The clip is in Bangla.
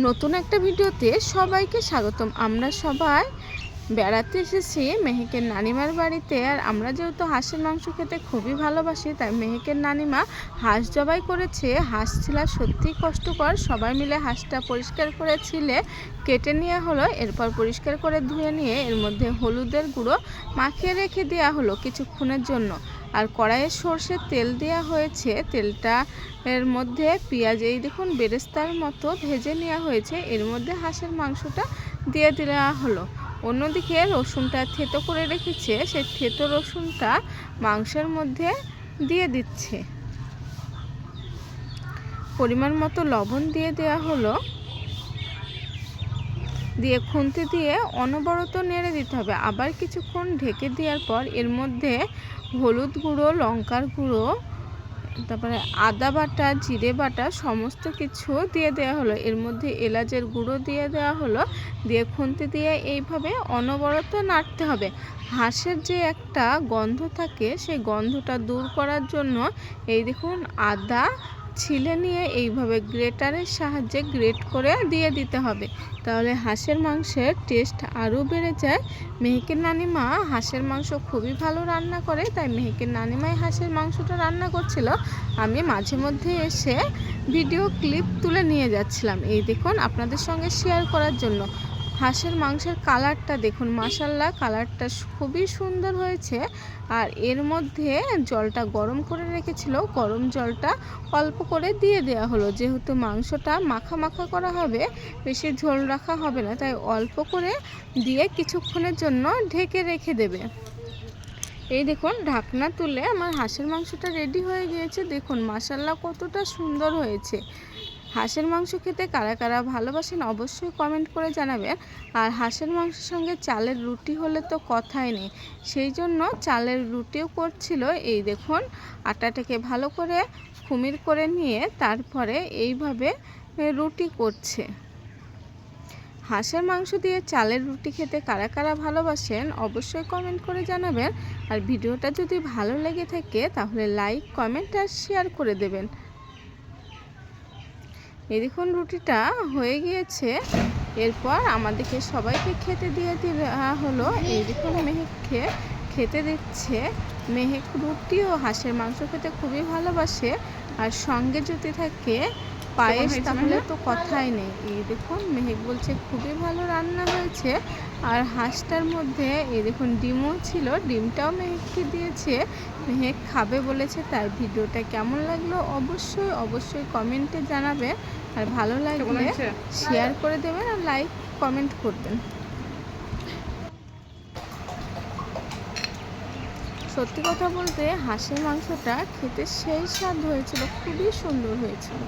নতুন একটা ভিডিওতে সবাইকে স্বাগতম। আমরা সবাই বেড়াতে এসেছি মেহেকের নানিমার বাড়িতে। আর আমরা যেহেতু হাঁসের মাংস খেতে খুবই ভালোবাসি, তাই মেহেকের নানিমা হাঁস জবাই করেছে। হাঁস ছিল সত্যি কষ্টকর। সবাই মিলে হাঁসটা পরিষ্কার করে ছিলে কেটে নেওয়া হলো। এরপর পরিষ্কার করে ধুয়ে নিয়ে এর মধ্যে হলুদের গুঁড়ো মাখিয়ে রেখে দেওয়া হলো কিছুক্ষণের জন্য। আর কড়াইয়ে সর্ষের তেল দেওয়া হয়েছে। তেলটা এর মধ্যে পেঁয়াজ এই দেখুন বেরেস্তার মতো ভেজে নেওয়া হয়েছে। এর মধ্যে হাঁসের মাংসটা দিয়ে দেওয়া হলো। অন্যদিকে রসুনটা থেতো করে রেখেছে, সেই থেতো রসুনটা মাংসের মধ্যে দিয়ে দিচ্ছে। পরিমাণ মতো লবণ দিয়ে দেওয়া হলো। দিয়ে খুন্তি দিয়ে অনবরত নেড়ে দিতে হবে। আবার কিছুক্ষণ ঢেকে দেওয়ার পর এর মধ্যে হলুদ গুঁড়ো, লঙ্কার গুঁড়ো, তারপরে আদা বাটা, জিরে বাটা সমস্ত কিছু দিয়ে দেওয়া হলো। এর মধ্যে এলাচের গুঁড়ো দিয়ে দেওয়া হলো। দিয়ে খুন্তি দিয়ে এইভাবে অনবরত নাড়তে হবে। হাঁসের যে একটা গন্ধ থাকে, সেই গন্ধটা দূর করার জন্য এই দেখুন আদা ছিলে নিয়ে এইভাবে গ্রেটারের সাহায্যে গ্রেট করে দিয়ে দিতে হবে। তাহলে হাঁসের মাংসের টেস্ট আরও বেড়ে যায়। মেহেকের নানিমা হাঁসের মাংস খুবই ভালো রান্না করে, তাই মেহেকের নানিমাই হাঁসের মাংসটা রান্না করছিল। আমি মাঝে মধ্যে এসে ভিডিও ক্লিপ তুলে নিয়ে যাচ্ছিলাম, এই দেখুন আপনাদের সঙ্গে শেয়ার করার জন্য। হাঁসের মাংসের কালারটা দেখুন, মাশাআল্লাহ কালারটা খুবই সুন্দর হয়েছে। আর এর মধ্যে জলটা গরম করে রেখেছিল, গরম জলটা অল্প করে দিয়ে দেওয়া হলো। যেহেতু মাংসটা মাখা মাখা করা হবে, বেশি ঝোল রাখা হবে না, তাই অল্প করে দিয়ে কিছুক্ষণের জন্য ঢেকে রেখে দেবে। এই দেখুন ঢাকনা তুলে আমার হাঁসের মাংসটা রেডি হয়ে গিয়েছে। দেখুন মাশাআল্লাহ কতটা সুন্দর হয়েছে। হাঁসের মাংস খেতে কারা কারা ভালোবাসেন অবশ্যই কমেন্ট করে জানাবেন। আর হাঁসের মাংসের সঙ্গে চালের রুটি হলে তো কথাই নেই, সেই জন্য চালের রুটিও করছিল। এই দেখুন আটাটাকে ভালো করে খুমির করে নিয়ে তারপরে এইভাবে রুটি করছে। হাঁসের মাংস দিয়ে চালের রুটি খেতে কারা কারা ভালোবাসেন অবশ্যই কমেন্ট করে জানাবেন। আর ভিডিওটা যদি ভালো লেগে থাকে তাহলে লাইক, কমেন্ট আর শেয়ার করে দেবেন। এই দেখুন রুটিটা হয়ে গিয়েছে। এরপর আমাদেরকে সবাইকে খেতে দিয়ে দেওয়া হলো। এই দেখুন মেহেককে খেতে দিচ্ছে। মেহেক রুটি ও হাঁসের মাংস খেতে খুবই ভালোবাসে। আর সঙ্গে যদি থাকে পায়েস তাহলে তো কথাই নেই। এই দেখুন মেহেক বলছে খুবই ভালো রান্না হয়েছে। আর হাঁসটার মধ্যে এই দেখুন ডিমও ছিল, ডিমটাও মেহেককে দিয়েছে। মেহেক খাবে বলেছে। তার ভিডিওটা কেমন লাগলো অবশ্যই অবশ্যই কমেন্টে জানাবেন। আর ভালো লাগলে শেয়ার করে দেবেন আর লাইক কমেন্ট করবেন। সত্যি কথা বলতে হাঁসের মাংসটা খেতে সেই স্বাদ হয়েছিল, খুবই সুন্দর হয়েছিল।